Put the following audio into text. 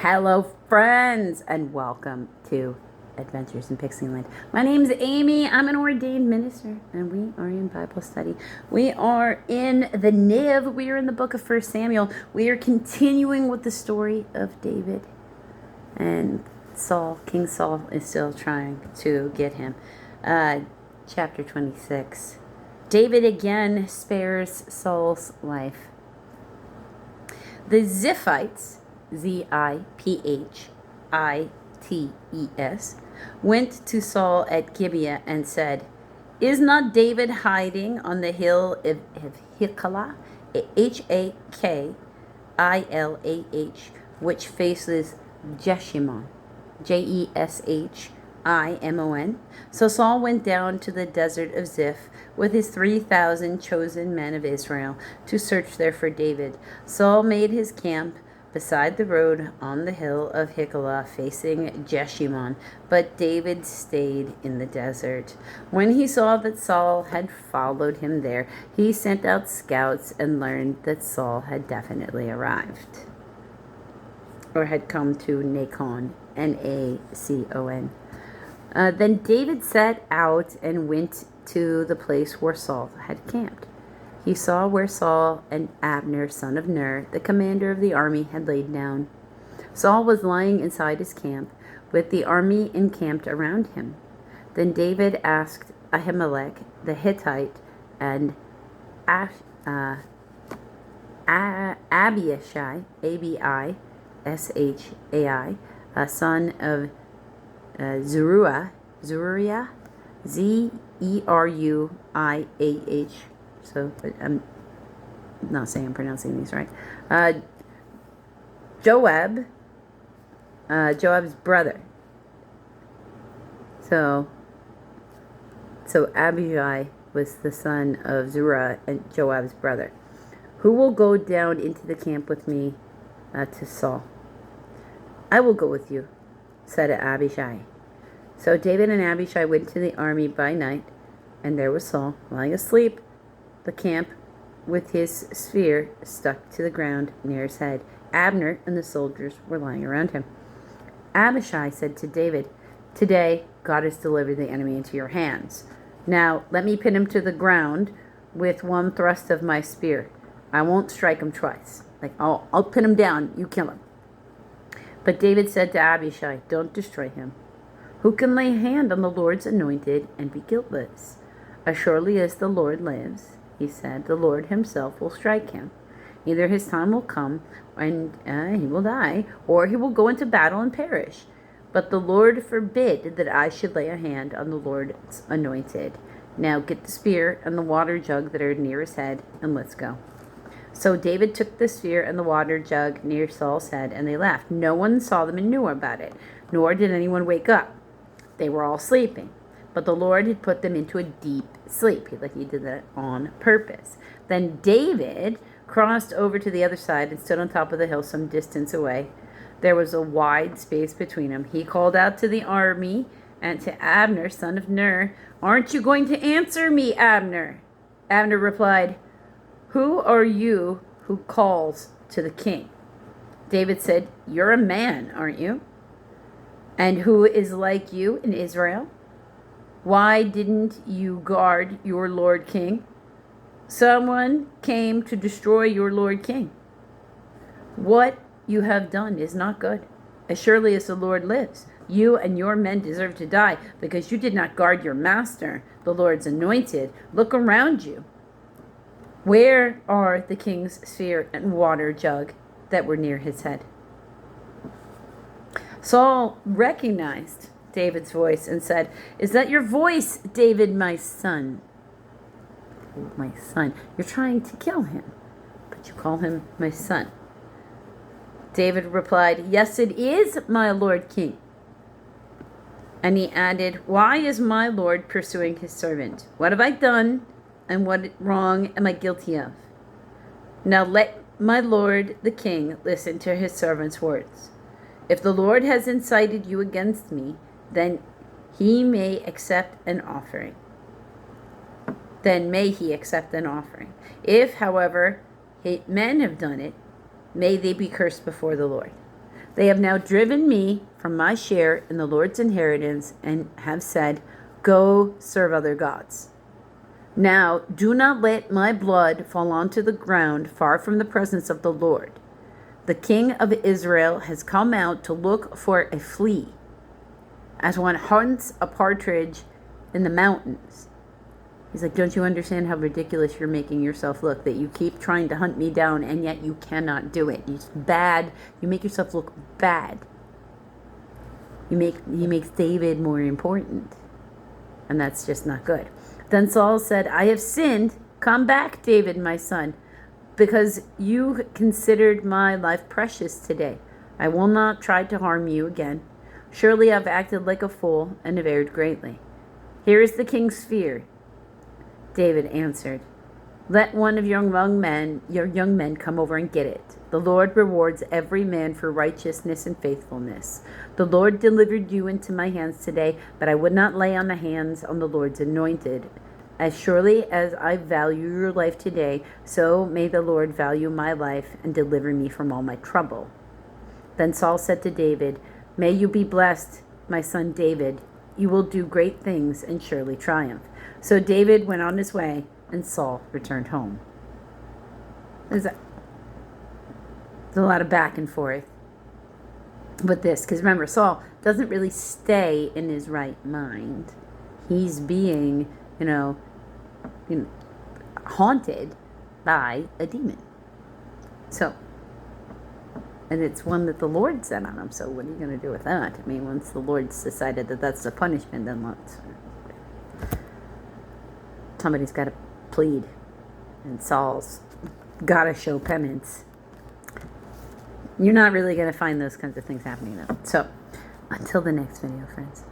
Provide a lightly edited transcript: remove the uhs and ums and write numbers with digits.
Hello, friends, and welcome to Adventures in Pixie Land. My name's Amy. I'm an ordained minister, and we are in Bible study. We are in the NIV. We are in the book of 1 Samuel. We are continuing with the story of David. And Saul, King Saul, is still trying to get him. Chapter 26. David again spares Saul's life. The Ziphites, Ziphites, went to Saul at Gibeah and said, "Is not David hiding on the hill of Hiklah, Hakillah, which faces Jeshimon, Jeshimon? So Saul went down to the desert of Ziph with his 3,000 chosen men of Israel to search there for David. Saul made his camp beside the road on the hill of Hakillah facing Jeshimon, but David stayed in the desert. When he saw that Saul had followed him there, he sent out scouts and learned that Saul had definitely arrived, or had come to Nacon, Nacon. Then David set out and went to the place where Saul had camped. He saw where Saul and Abner, son of Ner, the commander of the army, had laid down. Saul was lying inside his camp, with the army encamped around him. Then David asked Ahimelech the Hittite and Abishai, Abishai, son of Zeruiah, Zeruiah. So I'm not saying I'm pronouncing these right. Joab's brother. So Abishai was the son of Zeruiah and Joab's brother. Who will go down into the camp with me to Saul? I will go with you, said Abishai. So David and Abishai went to the army by night, and there was Saul lying asleep the camp with his spear stuck to the ground near his head. Abner and the soldiers were lying around him. Abishai said to David, "Today God has delivered the enemy into your hands. Now let me pin him to the ground with one thrust of my spear. I won't strike him twice. I'll pin him down, you kill him." But David said to Abishai, "Don't destroy him. Who can lay hand on the Lord's anointed and be guiltless? As surely as the Lord lives," he said, "the Lord himself will strike him. Either his time will come and he will die, or he will go into battle and perish. But the Lord forbid that I should lay a hand on the Lord's anointed. Now get the spear and the water jug that are near his head, and let's go." So David took the spear and the water jug near Saul's head, and they left. No one saw them and knew about it, nor did anyone wake up. They were all sleeping. But the Lord had put them into a deep sleep. He did that on purpose. Then David crossed over to the other side and stood on top of the hill some distance away. There was a wide space between them. He called out to the army and to Abner, son of Ner, "Aren't you going to answer me, Abner?" Abner replied, "Who are you who calls to the king?" David said, "You're a man, aren't you? And who is like you in Israel? Why didn't you guard your Lord King? Someone came to destroy your Lord King. What you have done is not good. As surely as the Lord lives, you and your men deserve to die because you did not guard your master, the Lord's anointed. Look around you. Where are the king's spear and water jug that were near his head?" Saul recognized David's voice and said, "Is that your voice, David, my son?" "My son." You're trying to kill him, but you call him my son. David replied, "Yes, it is, my Lord King." And he added, "Why is my Lord pursuing his servant? What have I done, and what wrong am I guilty of? Now let my Lord the King listen to his servant's words. If the Lord has incited you against me, then he may accept an offering. If, however, men have done it, may they be cursed before the Lord." They have now driven me from my share in the Lord's inheritance and have said, 'Go serve other gods.' Now do not let my blood fall onto the ground far from the presence of the Lord. The king of Israel has come out to look for a flea, as one hunts a partridge in the mountains." He's like, "Don't you understand how ridiculous you're making yourself look, that you keep trying to hunt me down and yet you cannot do it? It's bad. You make yourself look bad. He makes David more important. And that's just not good." Then Saul said, "I have sinned. Come back, David, my son, because you considered my life precious today. I will not try to harm you again. Surely I've acted like a fool and have erred greatly. Here is the king's spear." David answered, "Let one of your young men come over and get it. The Lord rewards every man for righteousness and faithfulness. The Lord delivered you into my hands today, but I would not lay on the hands on the Lord's anointed. As surely as I value your life today, so may the Lord value my life and deliver me from all my trouble." Then Saul said to David, "May you be blessed, my son David. You will do great things and surely triumph." So David went on his way, and Saul returned home. There's a lot of back and forth with this, because remember, Saul doesn't really stay in his right mind. He's being, haunted by a demon. So, and it's one that the Lord sent on him. So what are you going to do with that? I mean, once the Lord's decided that that's the punishment, then let's... Somebody's got to plead, and Saul's got to show penance. You're not really going to find those kinds of things happening, though. So, until the next video, friends.